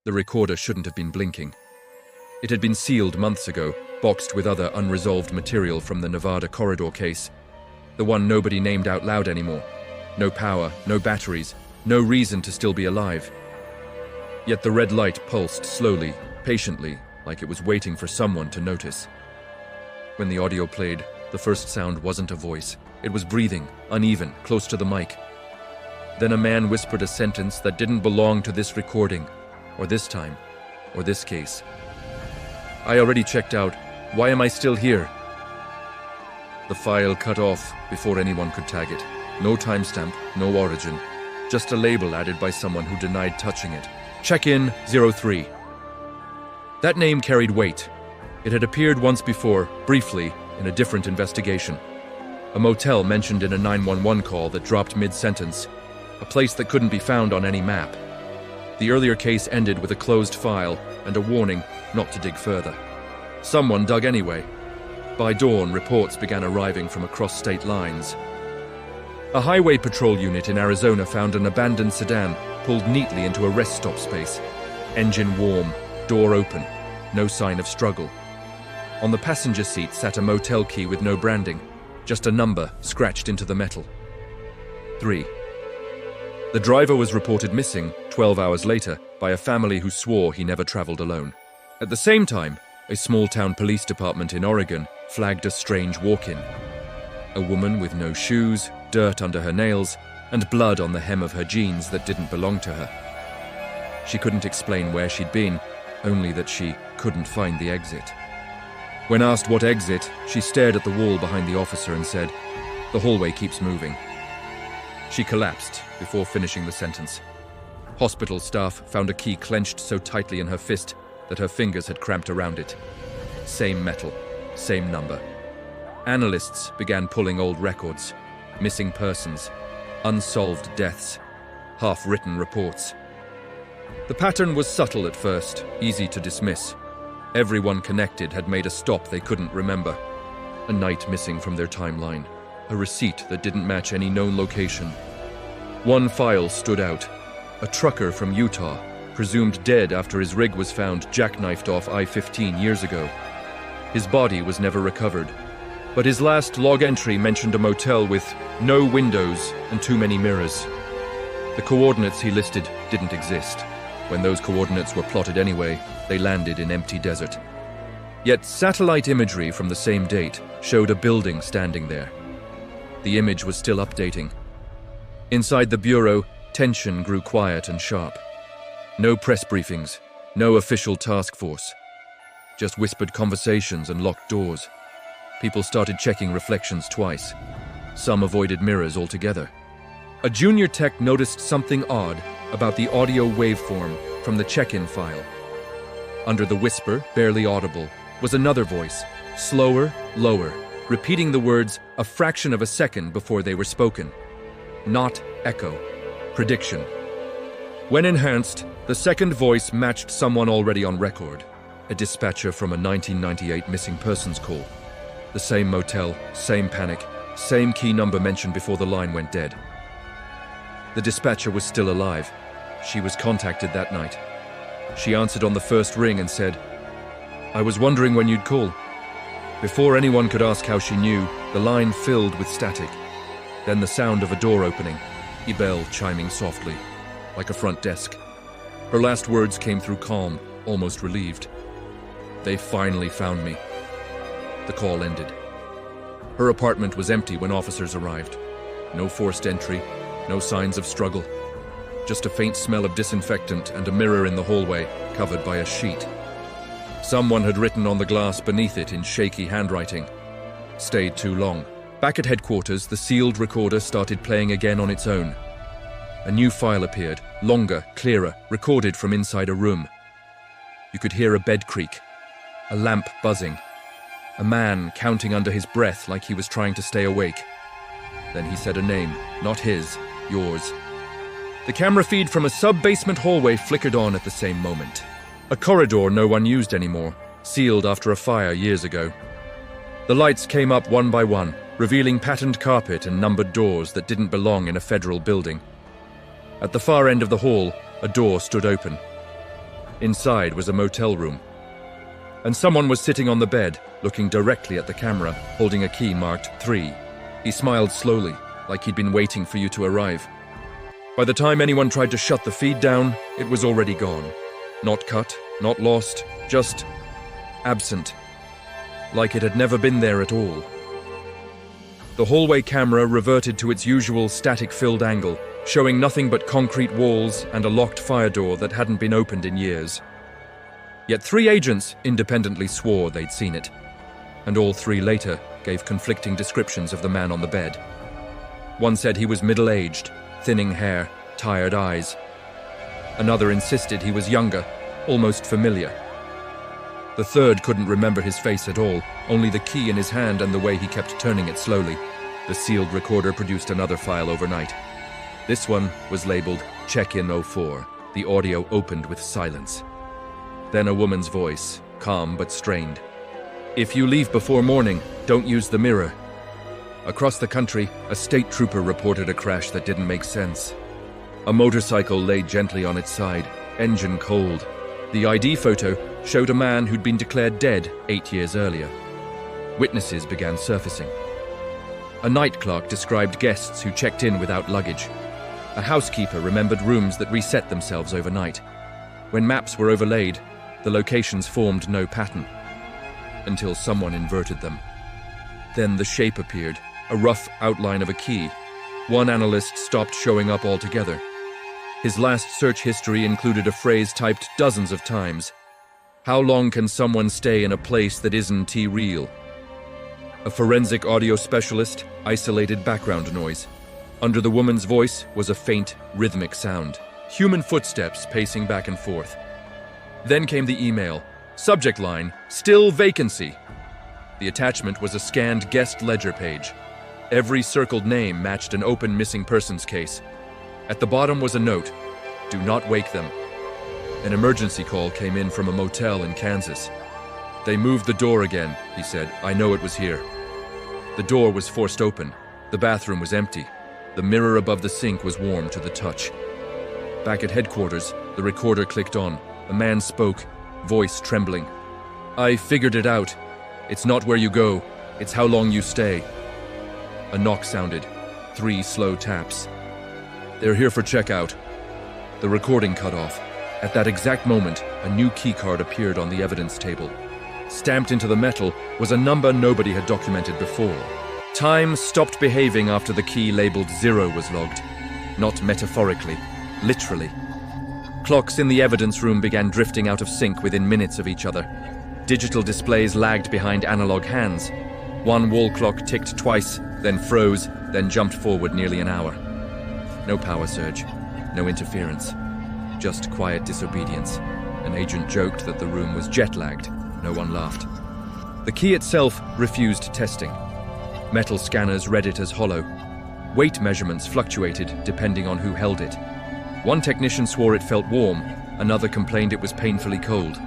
The recorder shouldn't have been blinking. It had been sealed months ago, boxed with other unresolved material from the Nevada corridor case. The one nobody named out loud anymore. No power, no batteries, no reason to still be alive. Yet the red light pulsed slowly, patiently, like it was waiting for someone to notice. When the audio played, the first sound wasn't a voice. It was breathing, uneven, close to the mic. Then a man whispered a sentence that didn't belong to this recording, or this time, or this case. I already checked out. Why am I still here? The file cut off before anyone could tag it. No timestamp, no origin. Just a label added by someone who denied touching it. Check-in 03. That name carried weight. It had appeared once before, briefly, in a different investigation. A motel mentioned in a 911 call that dropped mid-sentence. A place that couldn't be found on any map. The earlier case ended with a closed file and a warning not to dig further. Someone dug anyway. By dawn, reports began arriving from across state lines. A highway patrol unit in Arizona found an abandoned sedan pulled neatly into a rest stop space. Engine warm, door open, no sign of struggle. On the passenger seat sat a motel key with no branding, just a number scratched into the metal. 3. The driver was reported missing 12 hours later by a family who swore he never traveled alone. At the same time, a small-town police department in Oregon flagged a strange walk-in. A woman with no shoes, dirt under her nails, and blood on the hem of her jeans that didn't belong to her. She couldn't explain where she'd been, only that she couldn't find the exit. When asked what exit, she stared at the wall behind the officer and said, "The hallway keeps moving." She collapsed before finishing the sentence. Hospital staff found a key clenched so tightly in her fist that her fingers had cramped around it. Same metal, same number. Analysts began pulling old records, missing persons, unsolved deaths, half-written reports. The pattern was subtle at first, easy to dismiss. Everyone connected had made a stop they couldn't remember. A night missing from their timeline. A receipt that didn't match any known location. One file stood out. A trucker from Utah, presumed dead after his rig was found jackknifed off I-15 years ago. His body was never recovered, but his last log entry mentioned a motel with no windows and too many mirrors. The coordinates he listed didn't exist. When those coordinates were plotted anyway, they landed in empty desert. Yet satellite imagery from the same date showed a building standing there. The image was still updating. Inside the bureau, tension grew quiet and sharp. No press briefings, no official task force. Just whispered conversations and locked doors. People started checking reflections twice. Some avoided mirrors altogether. A junior tech noticed something odd about the audio waveform from the check-in file. Under the whisper, barely audible, was another voice, slower, lower, repeating the words a fraction of a second before they were spoken. Not echo. Prediction. When enhanced, the second voice matched someone already on record, a dispatcher from a 1998 missing persons call. The same motel, same panic, same key number mentioned before the line went dead. The dispatcher was still alive. She was contacted that night. She answered on the first ring and said, "I was wondering when you'd call." Before anyone could ask how she knew, the line filled with static. Then the sound of a door opening, a bell chiming softly, like a front desk. Her last words came through calm, almost relieved. "They finally found me." The call ended. Her apartment was empty when officers arrived. No forced entry, no signs of struggle. Just a faint smell of disinfectant and a mirror in the hallway, covered by a sheet. Someone had written on the glass beneath it in shaky handwriting. "Stayed too long." Back at headquarters, the sealed recorder started playing again on its own. A new file appeared, longer, clearer, recorded from inside a room. You could hear a bed creak, a lamp buzzing, a man counting under his breath like he was trying to stay awake. Then he said a name, not his, yours. The camera feed from a sub-basement hallway flickered on at the same moment. A corridor no one used anymore, sealed after a fire years ago. The lights came up one by one, revealing patterned carpet and numbered doors that didn't belong in a federal building. At the far end of the hall, a door stood open. Inside was a motel room. And someone was sitting on the bed, looking directly at the camera, holding a key marked 3. He smiled slowly, like he'd been waiting for you to arrive. By the time anyone tried to shut the feed down, it was already gone. Not cut, not lost, just absent. Like it had never been there at all. The hallway camera reverted to its usual static-filled angle, showing nothing but concrete walls and a locked fire door that hadn't been opened in years. Yet 3 agents independently swore they'd seen it, and all 3 later gave conflicting descriptions of the man on the bed. One said he was middle-aged, thinning hair, tired eyes. Another insisted he was younger, almost familiar. The third couldn't remember his face at all, only the key in his hand and the way he kept turning it slowly. The sealed recorder produced another file overnight. This one was labeled Check-in 04. The audio opened with silence. Then a woman's voice, calm but strained. "If you leave before morning, don't use the mirror." Across the country, a state trooper reported a crash that didn't make sense. A motorcycle lay gently on its side, engine cold. The ID photo showed a man who'd been declared dead 8 years earlier. Witnesses began surfacing. A night clerk described guests who checked in without luggage. A housekeeper remembered rooms that reset themselves overnight. When maps were overlaid, the locations formed no pattern, until someone inverted them. Then the shape appeared, a rough outline of a key. One analyst stopped showing up altogether. His last search history included a phrase typed dozens of times. "How long can someone stay in a place that isn't real?" A forensic audio specialist isolated background noise. Under the woman's voice was a faint, rhythmic sound. Human footsteps pacing back and forth. Then came the email. Subject line, "Still vacancy." The attachment was a scanned guest ledger page. Every circled name matched an open missing persons case. At the bottom was a note, "Do not wake them." An emergency call came in from a motel in Kansas. "They moved the door again," he said. "I know it was here." The door was forced open. The bathroom was empty. The mirror above the sink was warm to the touch. Back at headquarters, the recorder clicked on. A man spoke, voice trembling. "I figured it out. It's not where you go, it's how long you stay." A knock sounded. 3 slow taps. "They're here for checkout." The recording cut off. At that exact moment, a new keycard appeared on the evidence table. Stamped into the metal was a number nobody had documented before. Time stopped behaving after the key labeled 0 was logged. Not metaphorically, literally. Clocks in the evidence room began drifting out of sync within minutes of each other. Digital displays lagged behind analog hands. One wall clock ticked twice, then froze, then jumped forward nearly an hour. No power surge, no interference. Just quiet disobedience. An agent joked that the room was jet-lagged. No one laughed. The key itself refused testing. Metal scanners read it as hollow. Weight measurements fluctuated depending on who held it. One technician swore it felt warm, another complained it was painfully cold.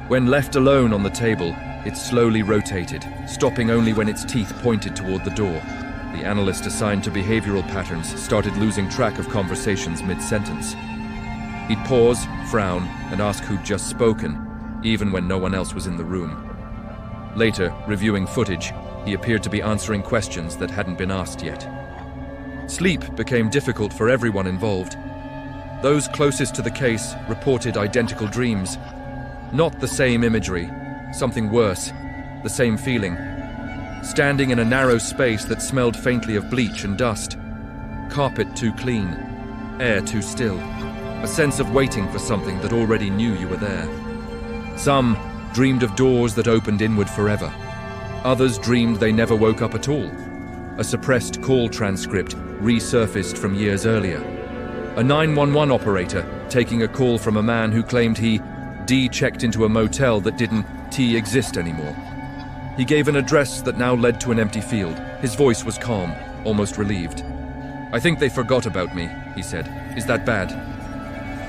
When left alone on the table, it slowly rotated, stopping only when its teeth pointed toward the door. The analyst assigned to behavioral patterns started losing track of conversations mid-sentence. He'd pause, frown, and ask who'd just spoken, even when no one else was in the room. Later, reviewing footage, he appeared to be answering questions that hadn't been asked yet. Sleep became difficult for everyone involved. Those closest to the case reported identical dreams. Not the same imagery, something worse, the same feeling. Standing in a narrow space that smelled faintly of bleach and dust. Carpet too clean, air too still. A sense of waiting for something that already knew you were there. Some dreamed of doors that opened inward forever. Others dreamed they never woke up at all. A suppressed call transcript resurfaced from years earlier. A 911 operator taking a call from a man who claimed he checked into a motel that didn't exist anymore. He gave an address that now led to an empty field. His voice was calm, almost relieved. "I think they forgot about me," he said. "Is that bad?"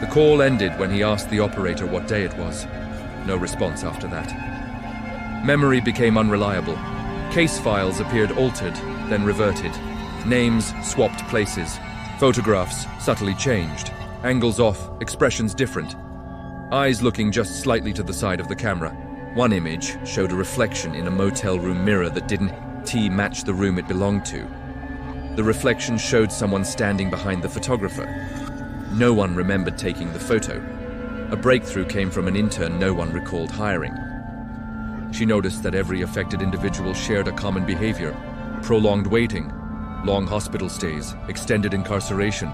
The call ended when he asked the operator what day it was. No response after that. Memory became unreliable. Case files appeared altered, then reverted. Names swapped places. Photographs subtly changed. Angles off, expressions different. eyes looking just slightly to the side of the camera. One image showed a reflection in a motel room mirror that didn't match the room it belonged to. The reflection showed someone standing behind the photographer. No one remembered taking the photo. A breakthrough came from an intern no one recalled hiring. She noticed that every affected individual shared a common behavior: prolonged waiting, long hospital stays, extended incarceration,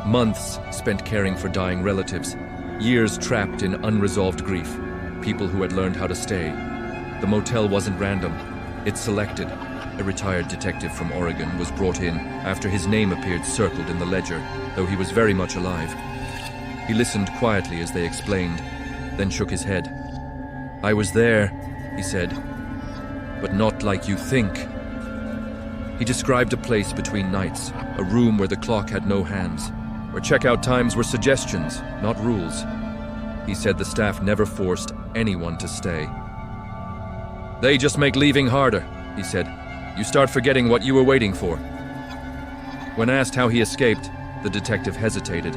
months spent caring for dying relatives, years trapped in unresolved grief, people who had learned how to stay. The motel wasn't random. It selected. A retired detective from Oregon was brought in after his name appeared circled in the ledger, though he was very much alive. He listened quietly as they explained, then shook his head. "I was there," he said, "but not like you think." He described a place between nights, a room where the clock had no hands, where checkout times were suggestions, not rules. He said the staff never forced anyone to stay. "They just make leaving harder," he said. "You start forgetting what you were waiting for." When asked how he escaped, the detective hesitated.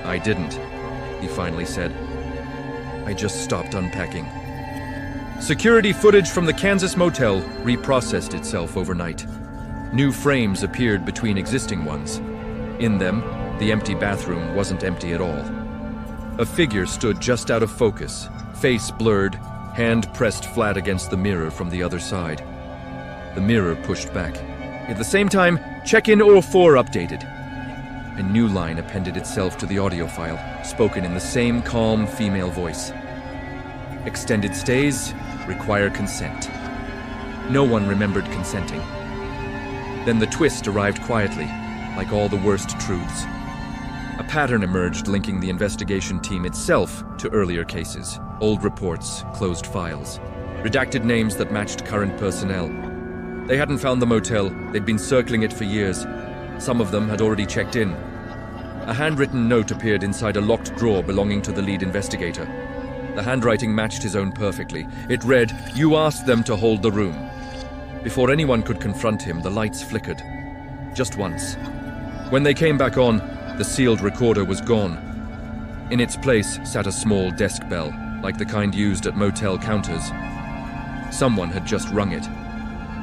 "I didn't," he finally said. "I just stopped unpacking." Security footage from the Kansas motel reprocessed itself overnight. New frames appeared between existing ones. In them, the empty bathroom wasn't empty at all. A figure stood just out of focus, face blurred, hand pressed flat against the mirror from the other side. The mirror pushed back. At the same time, check-in 04 updated. A new line appended itself to the audio file, spoken in the same calm female voice. Extended stays require consent. No one remembered consenting. Then the twist arrived quietly, like all the worst truths. A pattern emerged linking the investigation team itself to earlier cases, old reports, closed files, redacted names that matched current personnel. They hadn't found the motel, they'd been circling it for years. Some of them had already checked in. A handwritten note appeared inside a locked drawer belonging to the lead investigator. The handwriting matched his own perfectly. It read, "You asked them to hold the room." Before anyone could confront him, the lights flickered. Just once. When they came back on, the sealed recorder was gone. In its place sat a small desk bell, like the kind used at motel counters. Someone had just rung it.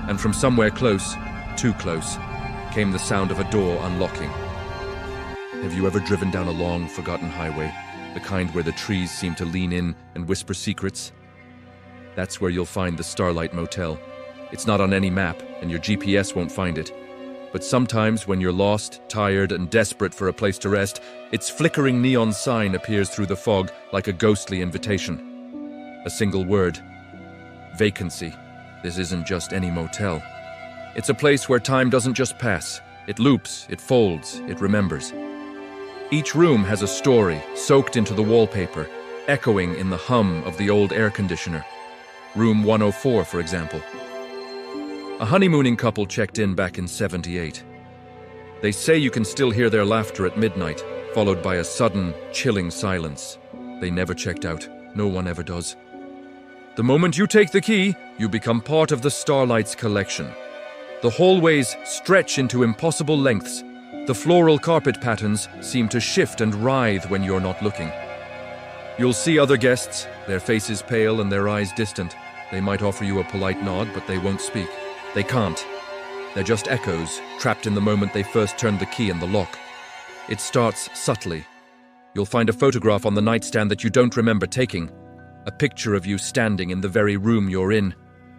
And from somewhere close, too close, came the sound of a door unlocking. Have you ever driven down a long, forgotten highway, the kind where the trees seem to lean in and whisper secrets? That's where you'll find the Starlight Motel. It's not on any map, and your GPS won't find it. But sometimes when you're lost, tired, and desperate for a place to rest, its flickering neon sign appears through the fog like a ghostly invitation. A single word: vacancy. This isn't just any motel. It's a place where time doesn't just pass. It loops, it folds, it remembers. Each room has a story soaked into the wallpaper, echoing in the hum of the old air conditioner. Room 104, for example. A honeymooning couple checked in back in '78. They say you can still hear their laughter at midnight, followed by a sudden, chilling silence. They never checked out. No one ever does. The moment you take the key, you become part of the Starlight's collection. The hallways stretch into impossible lengths. The floral carpet patterns seem to shift and writhe when you're not looking. You'll see other guests, their faces pale and their eyes distant. They might offer you a polite nod, but they won't speak. They can't. They're just echoes, trapped in the moment they first turned the key in the lock. It starts subtly. You'll find a photograph on the nightstand that you don't remember taking. A picture of you standing in the very room you're in,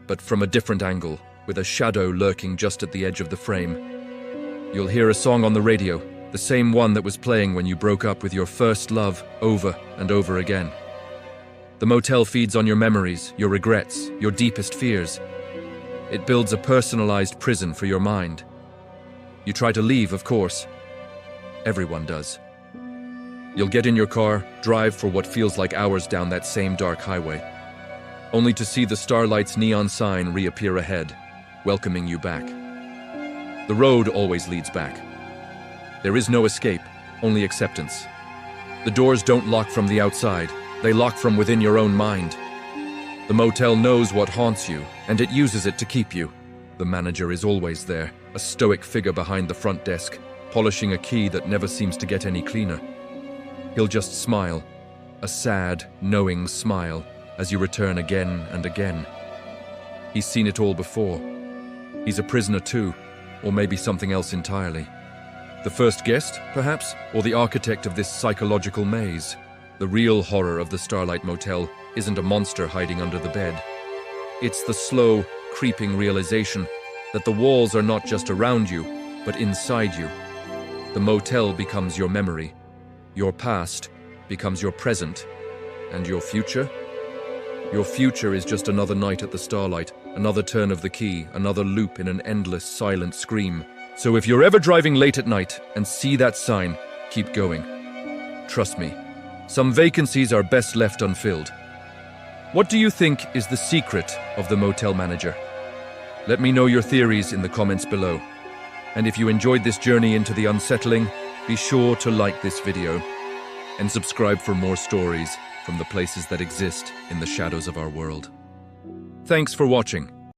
but from a different angle, with a shadow lurking just at the edge of the frame. You'll hear a song on the radio, the same one that was playing when you broke up with your first love over and over again. The motel feeds on your memories, your regrets, your deepest fears. It builds a personalized prison for your mind. You try to leave, of course. Everyone does. You'll get in your car, drive for what feels like hours down that same dark highway, only to see the Starlight's neon sign reappear ahead, welcoming you back. The road always leads back. There is no escape, only acceptance. The doors don't lock from the outside, they lock from within your own mind. The motel knows what haunts you, and it uses it to keep you. The manager is always there, a stoic figure behind the front desk, polishing a key that never seems to get any cleaner. He'll just smile, a sad, knowing smile as you return again and again. He's seen it all before. He's a prisoner too, or maybe something else entirely. The first guest, perhaps, or the architect of this psychological maze. The real horror of the Starlight Motel isn't a monster hiding under the bed. It's the slow, creeping realization that the walls are not just around you, but inside you. The motel becomes your memory. Your past becomes your present. And your future? Your future is just another night at the Starlight, another turn of the key, another loop in an endless, silent scream. So if you're ever driving late at night and see that sign, keep going. Trust me, some vacancies are best left unfilled. What do you think is the secret of the motel manager? Let me know your theories in the comments below. And if you enjoyed this journey into the unsettling, be sure to like this video and subscribe for more stories from the places that exist in the shadows of our world. Thanks for watching.